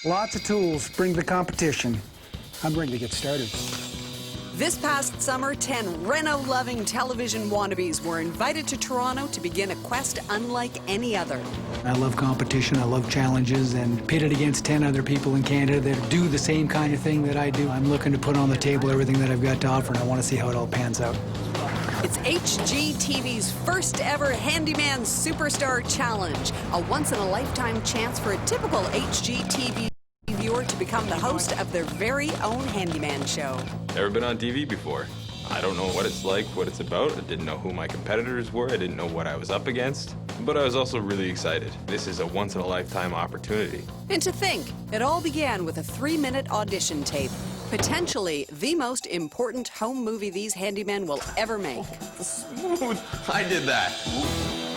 Lots of tools bring the competition. I'm ready to get started. This past summer, 10 Reno-loving television wannabes were invited to Toronto to begin a quest unlike any other. I love competition, I love challenges, and pitted against 10 other people in Canada that do the same kind of thing that I do. I'm looking to put on the table everything that I've got to offer, and I want to see how it all pans out. It's HGTV's first ever Handyman Superstar Challenge, a once-in-a-lifetime chance for a typical HGTV viewer to become the host of their very own Handyman show. Never been on TV before. I don't know what it's like, what it's about. I didn't know who my competitors were. I didn't know what I was up against. But I was also really excited. This is a once-in-a-lifetime opportunity. And to think, it all began with a 3-minute audition tape. Potentially the most important home movie these handymen will ever make. Smooth. I did that.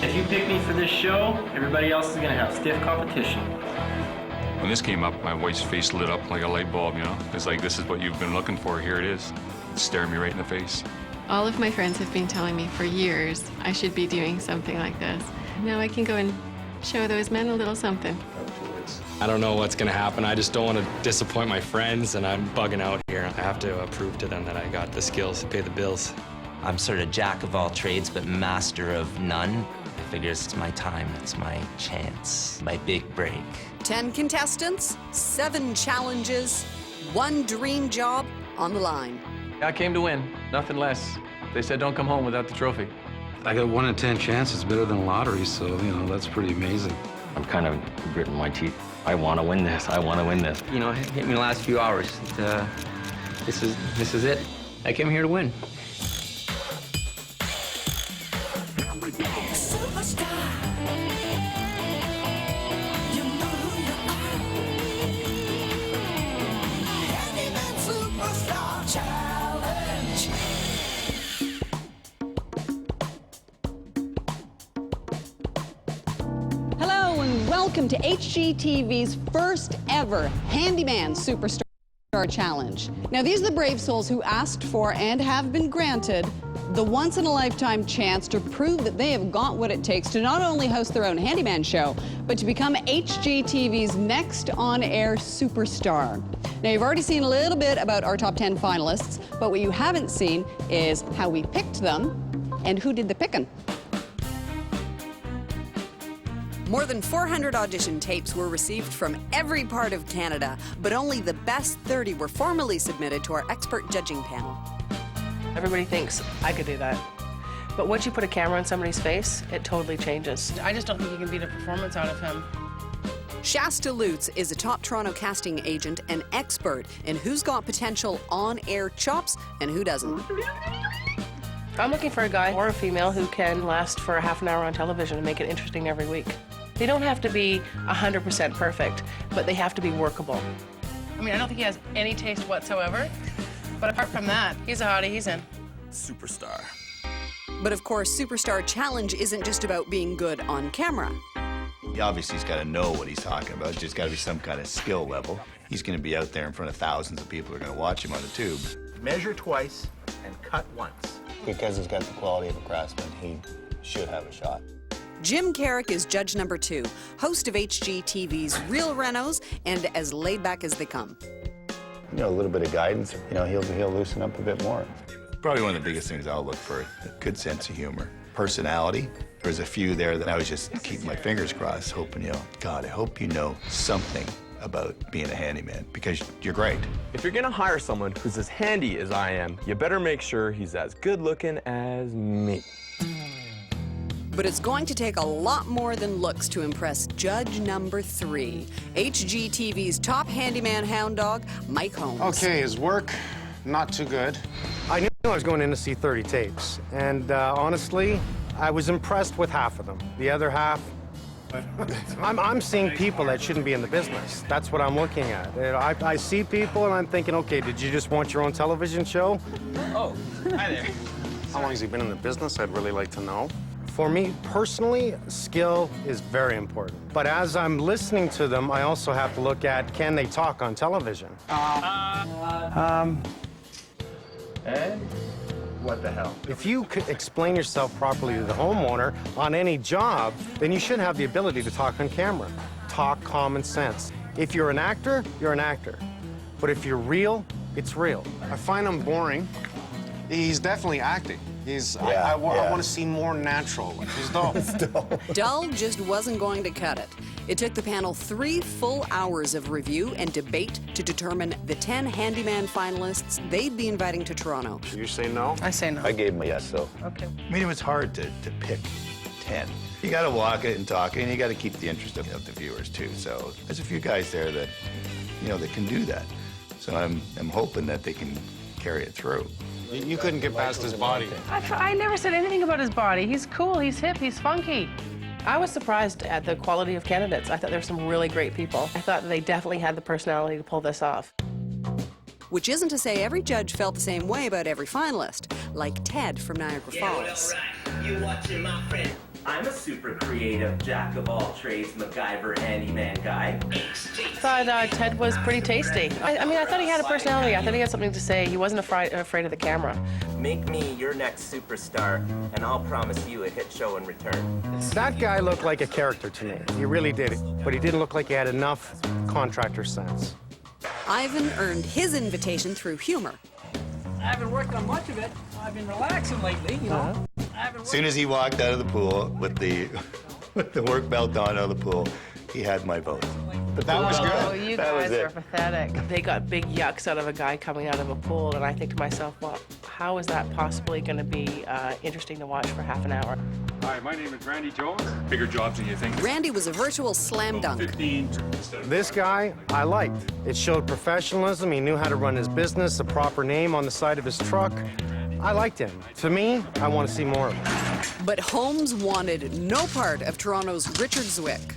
If you pick me for this show, everybody else is gonna have stiff competition. When this came up, my wife's face lit up like a light bulb, you know? It's like, this is what you've been looking for, here it is. It's staring me right in the face. All of my friends have been telling me for years I should be doing something like this. Now I can go and show those men a little something. I don't know what's gonna happen. I just don't want to disappoint my friends, and I'm bugging out here. I have to prove to them that I got the skills to pay the bills. I'm sort of jack of all trades, but master of none. I figure it's my time, it's my chance, my big break. 10 contestants, 7 challenges, 1 dream job on the line. I came to win, nothing less. They said don't come home without the trophy. I got 1 in 10 chance. It's better than a lottery, so, you know, that's pretty amazing. I'm kind of gritting my teeth. I want to win this. I want to win this. You know, it hit me the last few hours. This is it. I came here to win. Welcome to HGTV's first ever Handyman Superstar Challenge. Now, these are the brave souls who asked for and have been granted the once-in-a-lifetime chance to prove that they have got what it takes to not only host their own Handyman show, but to become HGTV's next on-air superstar. Now, you've already seen a little bit about our top 10 finalists, but what you haven't seen is how we picked them and who did the picking. More than 400 audition tapes were received from every part of Canada, but only the best 30 were formally submitted to our expert judging panel. Everybody thinks I could do that. But once you put a camera on somebody's face, it totally changes. I just don't think you can beat a performance out of him. Shasta Lutz is a top Toronto casting agent and expert in who's got potential on-air chops and who doesn't. I'm looking for a guy or a female who can last for a half an hour on television and make it interesting every week. They don't have to be 100% perfect, but they have to be workable. I mean, I don't think he has any taste whatsoever, but apart from that, he's a hottie, he's in. Superstar. But of course, Superstar Challenge isn't just about being good on camera. Obviously, he's got to know what he's talking about. There's got to be some kind of skill level. He's going to be out there in front of thousands of people who are going to watch him on the tube. Measure twice and cut once. Because he's got the quality of a craftsman, he should have a shot. Jim Carrick is judge number 2, host of HGTV's Real Renos, and as laid back as they come. You know, a little bit of guidance, you know, he'll loosen up a bit more. Probably one of the biggest things I'll look for, a good sense of humor. Personality. There's a few there that I was just keeping my fingers crossed, hoping, you know, God, I hope you know something about being a handyman, because you're great. If you're gonna hire someone who's as handy as I am, you better make sure he's as good looking as me. But it's going to take a lot more than looks to impress judge number 3, HGTV's top handyman hound dog, Mike Holmes. Okay, his work, not too good. I knew I was going in to see 30 tapes, and honestly, I was impressed with half of them. The other half, I'm seeing people that shouldn't be in the business. That's what I'm looking at. I see people and I'm thinking, okay, did you just want your own television show? Oh, hi there. How long has he been in the business? I'd really like to know. For me, personally, skill is very important. But as I'm listening to them, I also have to look at, can they talk on television? And what the hell? If you could explain yourself properly to the homeowner on any job, then you should have the ability to talk on camera. Talk common sense. If you're an actor, you're an actor. But if you're real, it's real. I find him boring. He's definitely acting. I want to see more natural. He's dull. Dull just wasn't going to cut it. It took the panel 3 full hours of review and debate to determine the 10 Handyman finalists they'd be inviting to Toronto. You say no? I say no. I gave him a yes, so. Okay. I mean, it was hard to pick 10. You got to walk it and talk it, and you got to keep the interest of the viewers, too. So there's a few guys there that, that can do that. So I'm hoping that they can carry it through. You couldn't get past his body. I never said anything about his body. He's cool, he's hip, he's funky. I was surprised at the quality of candidates. I thought there were some really great people. I thought they definitely had the personality to pull this off. Which isn't to say every judge felt the same way about every finalist, like Ted from Niagara Falls. You watching my friend? I'm a super creative, jack-of-all-trades, MacGyver, handyman guy. I thought Ted was pretty tasty. I mean, I thought he had a personality. I thought he had something to say. He wasn't afraid of the camera. Make me your next superstar, and I'll promise you a hit show in return. That guy looked like a character to me. He really did. But he didn't look like he had enough contractor sense. Ivan earned his invitation through humor. I haven't worked on much of it. I've been relaxing lately, you know. As soon as he walked out of the pool with the work belt on out of the pool, he had my vote. But that was good. Oh, you guys are pathetic. They got big yucks out of a guy coming out of a pool, and I think to myself, well, how is that possibly going to be interesting to watch for half an hour? Hi, my name is Randy Jones. Bigger jobs than you think. Randy was a virtual slam dunk. 15. This guy, I liked. It showed professionalism. He knew how to run his business, a proper name on the side of his truck. I liked him. To me, I want to see more of him. But Holmes wanted no part of Toronto's Richard Zwick.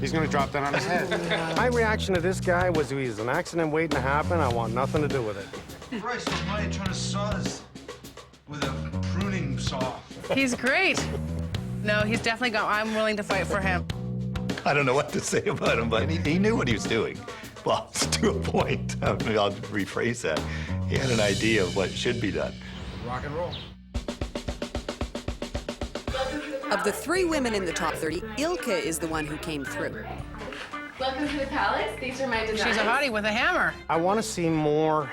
He's going to drop that on his head. My reaction to this guy was he was an accident waiting to happen. I want nothing to do with it. Christ almighty, trying to saw this with a pruning saw. He's great. No, he's definitely got. I'm willing to fight for him. I don't know what to say about him, but he knew what he was doing. Well, to a point. I'll rephrase that. He had an idea of what should be done. Rock and roll. Of the 3 women in the top 30, Ilka is the one who came through. Welcome to the palace. These are my designs. She's a hottie with a hammer. I want to see more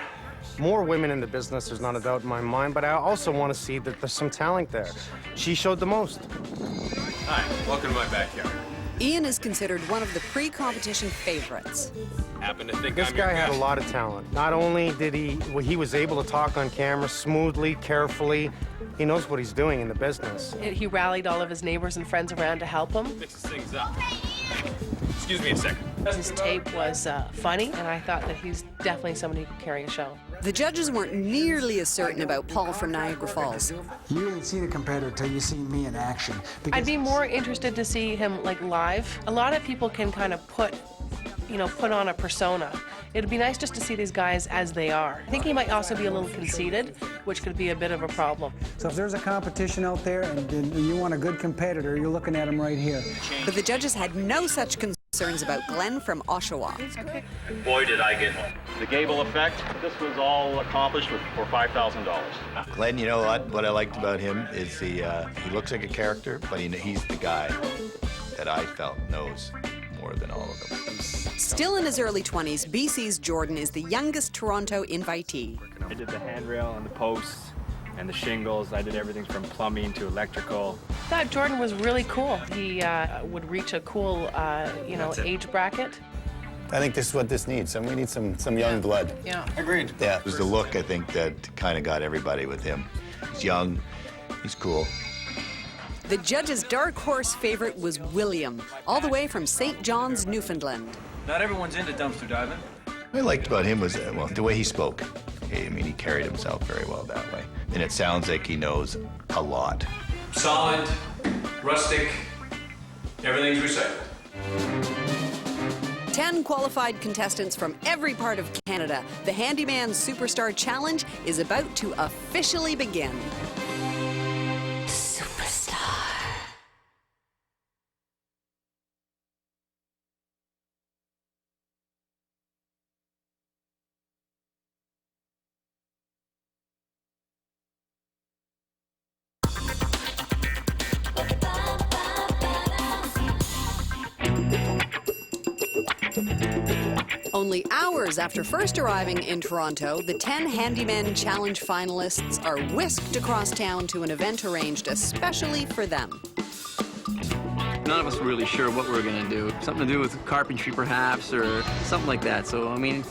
women in the business, there's not a doubt in my mind, but I also want to see that there's some talent there. She showed the most. Hi, welcome to my backyard. Ian is considered one of the pre-competition favorites. Happen to think This I'm your guy had a guest. lot of talent. Not only did he was able to talk on camera smoothly, carefully. He knows what he's doing in the business. He rallied all of his neighbors and friends around to help him. Mixes things up. Excuse me a second. His tape was funny, and I thought that he's definitely somebody who could carry a show. The judges weren't nearly as certain about Paul from Niagara Falls. You ain't seen a competitor till you see me in action. I'd be more interested to see him like live. A lot of people can kind of put on a persona. It'd be nice just to see these guys as they are. I think he might also be a little conceited, which could be a bit of a problem. So if there's a competition out there and you want a good competitor, you're looking at him right here. But the judges had no such concerns about Glenn from Oshawa. Boy, did I get home. The Gable effect, this was all accomplished for $5,000. Glenn, you know what I liked about him is he looks like a character, but he's the guy that I felt knows more than all of them. Still in his early 20s, BC's Jordan is the youngest Toronto invitee. I did the handrail and the posts and the shingles. I did everything from plumbing to electrical. I thought Jordan was really cool. He would reach a cool, age bracket. I think this is what this needs. We need some young blood. Yeah. Agreed. Yeah, it was the look, I think, that kind of got everybody with him. He's young, he's cool. The judge's dark horse favorite was William, all the way from St. John's, Newfoundland. Not everyone's into dumpster diving. What I liked about him was, the way he spoke. I mean, he carried himself very well that way. And it sounds like he knows a lot. Solid, rustic, everything's recycled. 10 qualified contestants from every part of Canada. The Handyman Superstar Challenge is about to officially begin. Only hours after first arriving in Toronto, the 10 Handyman Challenge finalists are whisked across town to an event arranged especially for them. None of us were really sure what we were going to do. Something to do with carpentry, perhaps, or something like that. So, I mean,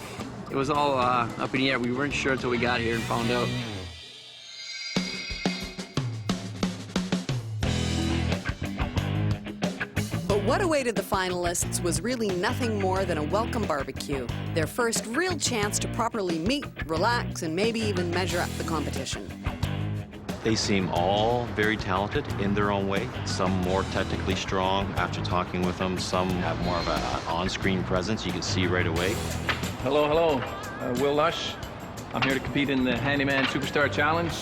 it was all up in the air. We weren't sure until we got here and found out. But what awaited the finalists was really nothing more than a welcome barbecue, their first real chance to properly meet, relax, and maybe even measure up the competition. They seem all very talented in their own way. Some more technically strong after talking with them. Some have more of an on-screen presence you can see right away. Hello, hello. Will Lush. I'm here to compete in the Handyman Superstar Challenge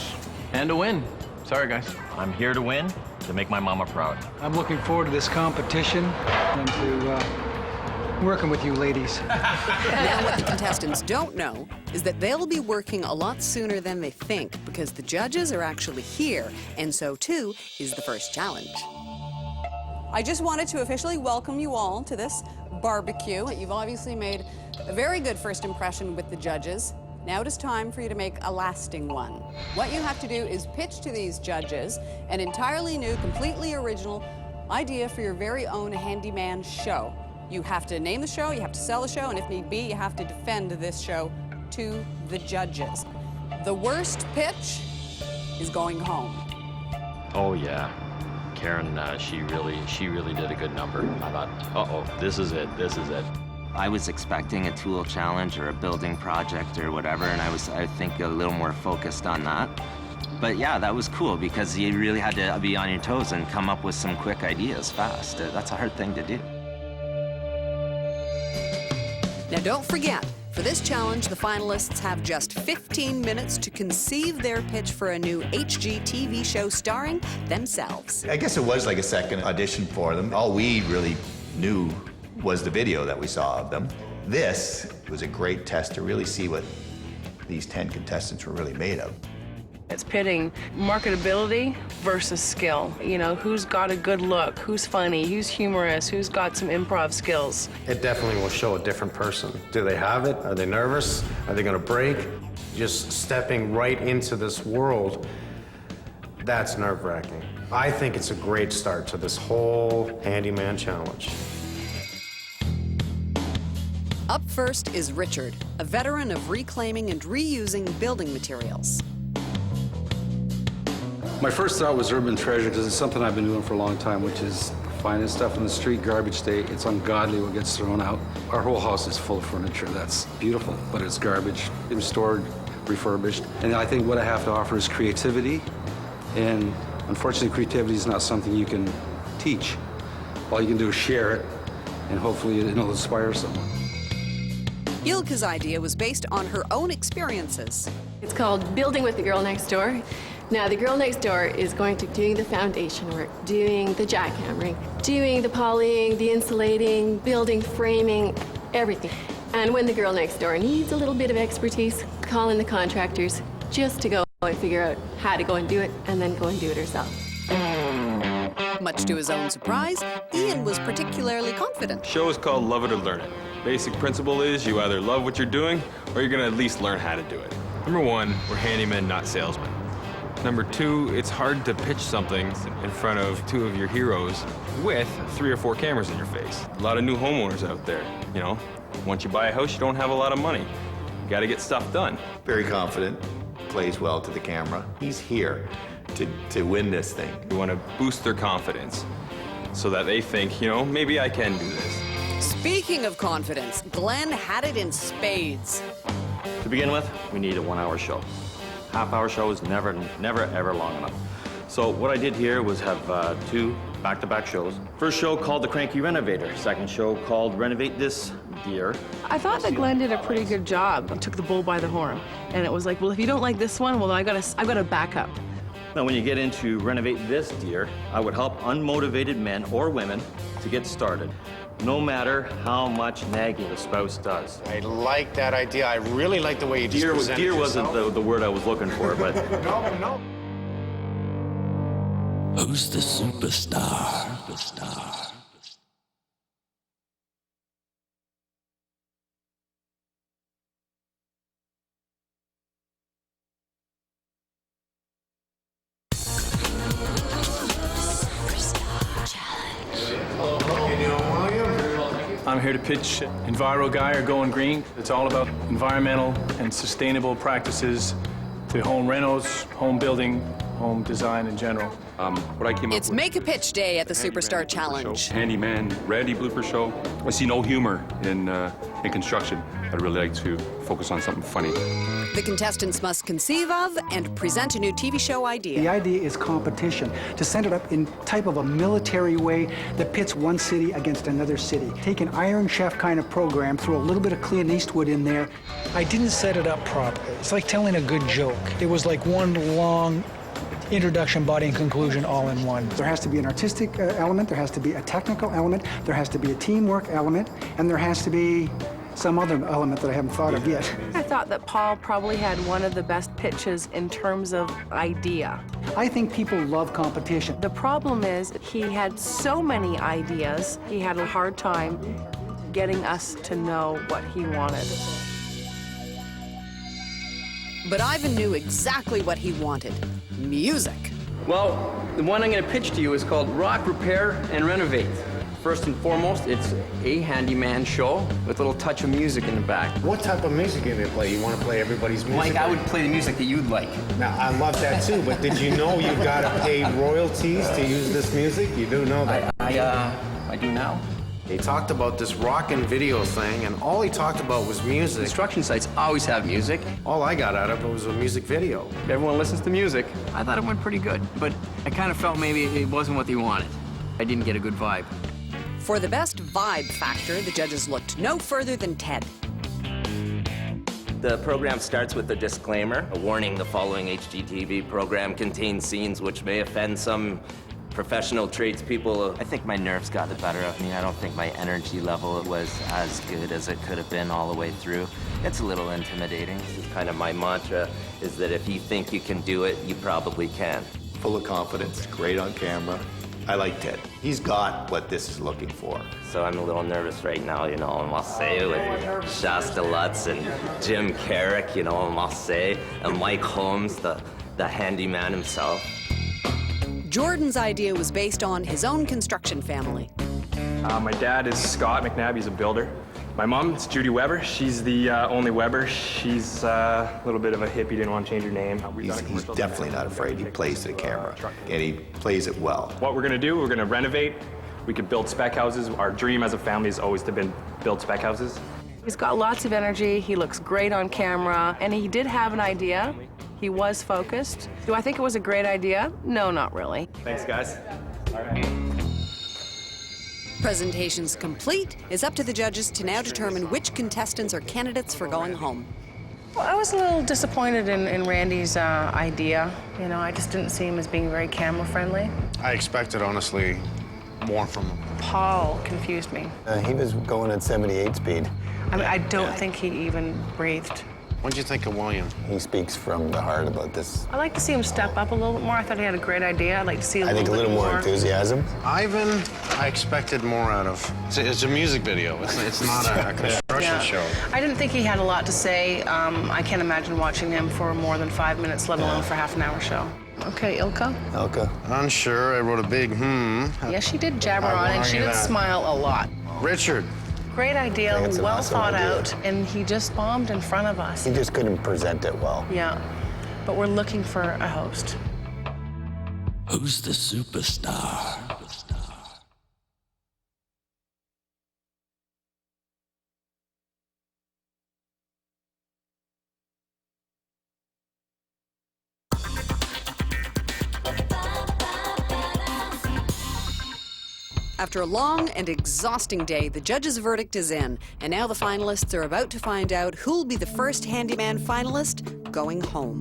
and to win. Sorry, guys. I'm here to win, to make my mama proud. I'm looking forward to this competition and to working with you ladies. Now what the contestants don't know is that they'll be working a lot sooner than they think because the judges are actually here, and so too is the first challenge. I just wanted to officially welcome you all to this barbecue. You've obviously made a very good first impression with the judges. Now it is time for you to make a lasting one. What you have to do is pitch to these judges an entirely new, completely original idea for your very own handyman show. You have to name the show, you have to sell the show, and if need be, you have to defend this show to the judges. The worst pitch is going home. Oh yeah, Karen, she really did a good number. I thought, uh-oh, this is it, this is it. I was expecting a tool challenge or a building project or whatever, and I think, a little more focused on that. But yeah, that was cool because you really had to be on your toes and come up with some quick ideas fast. That's a hard thing to do. Now don't forget, for this challenge, the finalists have just 15 minutes to conceive their pitch for a new HGTV show starring themselves. I guess it was like a second audition for them. All we really knew was the video that we saw of them. This was a great test to really see what these 10 contestants were really made of. It's pitting marketability versus skill. You know, who's got a good look, who's funny, who's humorous, who's got some improv skills. It definitely will show a different person. Do they have it? Are they nervous? Are they going to break? Just stepping right into this world, that's nerve-wracking. I think it's a great start to this whole Handyman Challenge. Up first is Richard, a veteran of reclaiming and reusing building materials. My first thought was urban treasure because it's something I've been doing for a long time, which is finding stuff in the street, garbage day. It's ungodly what gets thrown out. Our whole house is full of furniture. That's beautiful, but it's garbage, restored, refurbished. And I think what I have to offer is creativity. And unfortunately, creativity is not something you can teach. All you can do is share it, and hopefully it'll inspire someone. Ilka's idea was based on her own experiences. It's called Building with the Girl Next Door. Now, the girl next door is going to doing the foundation work, doing the jackhammering, doing the polying, the insulating, building, framing, everything. And when the girl next door needs a little bit of expertise, call in the contractors just to go and figure out how to go and do it, and then go and do it herself. Much to his own surprise, Ian was particularly confident. The show is called Love It or Learn It. Basic principle is you either love what you're doing or you're gonna at least learn how to do it. Number one, we're handymen, not salesmen. Number two, it's hard to pitch something in front of two of your heroes with 3 or 4 cameras in your face. A lot of new homeowners out there, you know. Once you buy a house, you don't have a lot of money. You gotta get stuff done. Very confident, plays well to the camera. He's here to win this thing. We wanna boost their confidence so that they think, you know, maybe I can do this. Speaking of confidence, Glenn had it in spades. To begin with, we need a 1-hour show. Half-hour show is never, ever long enough. So what I did here was have 2 back-to-back shows. First show called The Cranky Renovator. Second show called Renovate This Dear. I thought that Glenn did a pretty good job. He took the bull by the horn. And it was like, well, if you don't like this one, well, I've got a backup. Now, when you get into Renovate This Dear, I would help unmotivated men or women to get started, no matter how much nagging the spouse does. I like that idea. I really like the way you just presented Dear yourself. wasn't the word I was looking for, but... No. Who's the superstar? here to pitch Enviro Guy or Going Green. It's all about environmental and sustainable practices to home renos, home building, home design in general. What I came up It's with, Make a Pitch Day at the Superstar Challenge. Handyman, Randy blooper show. I see no humor in construction. I'd really like to focus on something funny. The contestants must conceive of and present a new TV show idea. The idea is competition, to set it up in type of a military way that pits one city against another city. Take an Iron Chef kind of program, throw a little bit of Clint Eastwood in there. I didn't set it up properly. It's like telling a good joke. It was like one long introduction, body, and conclusion all in one. There has to be an artistic element, there has to be a technical element, there has to be a teamwork element, and there has to be some other element that I haven't thought of yet. I thought that Paul probably had one of the best pitches in terms of idea. I think people love competition. The problem is he had so many ideas, he had a hard time getting us to know what he wanted. But Ivan knew exactly what he wanted. Music. Well, the one I'm going to pitch to you is called Rock, Repair, and Renovate. First and foremost, it's a handyman show with a little touch of music in the back. What type of music are you going to play? You want to play everybody's music? Like, I would play the music that you'd like. Now, I love that too, but did you know you've got to pay royalties to use this music? You do know that? I do now. He talked about this rock and video thing, and all he talked about was music. Construction sites always have music. All I got out of it was a music video. Everyone listens to music. I thought it went pretty good, but I kind of felt maybe it wasn't what they wanted. I didn't get a good vibe. For the best vibe factor, the judges looked no further than Ted. The program starts with a disclaimer, a warning: the following HGTV program contains scenes which may offend some professional tradespeople. I think my nerves got the better of me. I don't think my energy level was as good as it could have been all the way through. It's a little intimidating. This is kind of my mantra, is that if you think you can do it, you probably can. Full of confidence, great on camera. I like Ted. He's got what this is looking for. So I'm a little nervous right now, you know, I must say, with Shasta Lutz and Jim Carrick, you know, I must say, and Mike Holmes, the handyman himself. Jordan's idea was based on his own construction family. My dad is Scott Macnabs, he's a builder. My mom is Judy Weber. She's the only Weber. She's a little bit of a hippie, didn't want to change her name. He's definitely not afraid. He plays to the camera, and he plays it well. What we're gonna do, we're gonna renovate. We could build spec houses. Our dream as a family has always been build spec houses. He's got lots of energy, he looks great on camera, and he did have an idea. He was focused. Do I think it was a great idea? No, not really. Thanks, guys. All right. Presentations complete. It's up to the judges to now determine which contestants are candidates for going home. Well, I was a little disappointed in Randy's idea. You know, I just didn't see him as being very camera friendly. I expected, honestly, more from him. Paul confused me. He was going at 78 speed. I mean, I don't think he even breathed. What'd you think of William? He speaks from the heart about this. I'd like to see him step up a little bit more. I thought he had a great idea. I'd like to see I think a little more enthusiasm. Ivan, I expected more out of. It's a music video. It's not a construction show. I didn't think he had a lot to say. I can't imagine watching him for more than 5 minutes, let alone for half an hour show. Okay, Ilka? Ilka. Unsure. I wrote a big Yes, she did jabber on, and she did smile a lot. Richard. Great idea, well awesome thought idea. out, and he just bombed in front of us. He just couldn't present it well. Yeah, but we're looking for a host. Who's the superstar? After a long and exhausting day, the judges' verdict is in, and now the finalists are about to find out who'll be the first handyman finalist going home.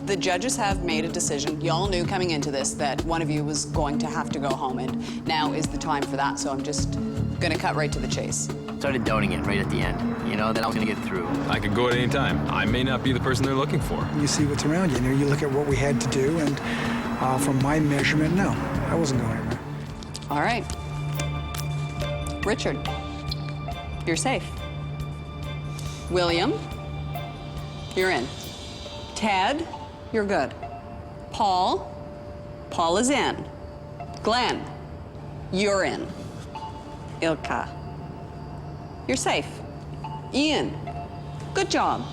The judges have made a decision. You all knew coming into this that one of you was going to have to go home, and now is the time for that, so I'm just gonna cut right to the chase. Started doubting it right at the end, you know, that I was gonna get through. I could go at any time. I may not be the person they're looking for. You see what's around you. You look at what we had to do, and from my measurement, no, I wasn't going anywhere. All right. Richard, you're safe. William, you're in. Ted, you're good. Paul is in. Glenn, you're in. Ilka. You're safe. Ian, good job.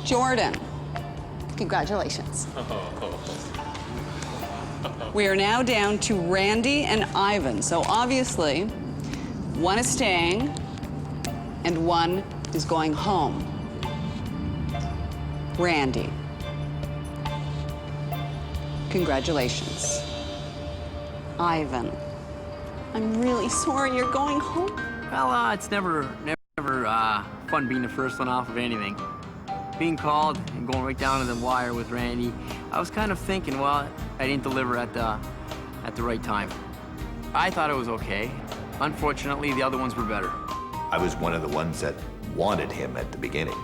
Jordan, congratulations. We are now down to Randy and Ivan. So obviously, one is staying and one is going home. Randy, congratulations. Ivan, I'm really sorry you're going home. Well, it's never fun being the first one off of anything. Being called and going right down to the wire with Randy, I was kind of thinking, well, I didn't deliver at the right time. I thought it was okay. Unfortunately, the other ones were better. I was one of the ones that wanted him at the beginning.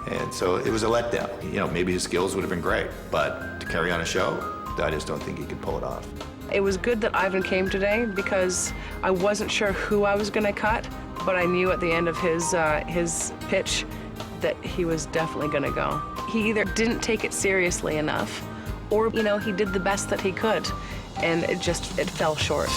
And so it was a letdown. You know, maybe his skills would have been great, but to carry on a show, I just don't think he could pull it off. It was good that Ivan came today because I wasn't sure who I was going to cut, but I knew at the end of his pitch that he was definitely going to go. He either didn't take it seriously enough, or, you know, he did the best that he could, and it fell short.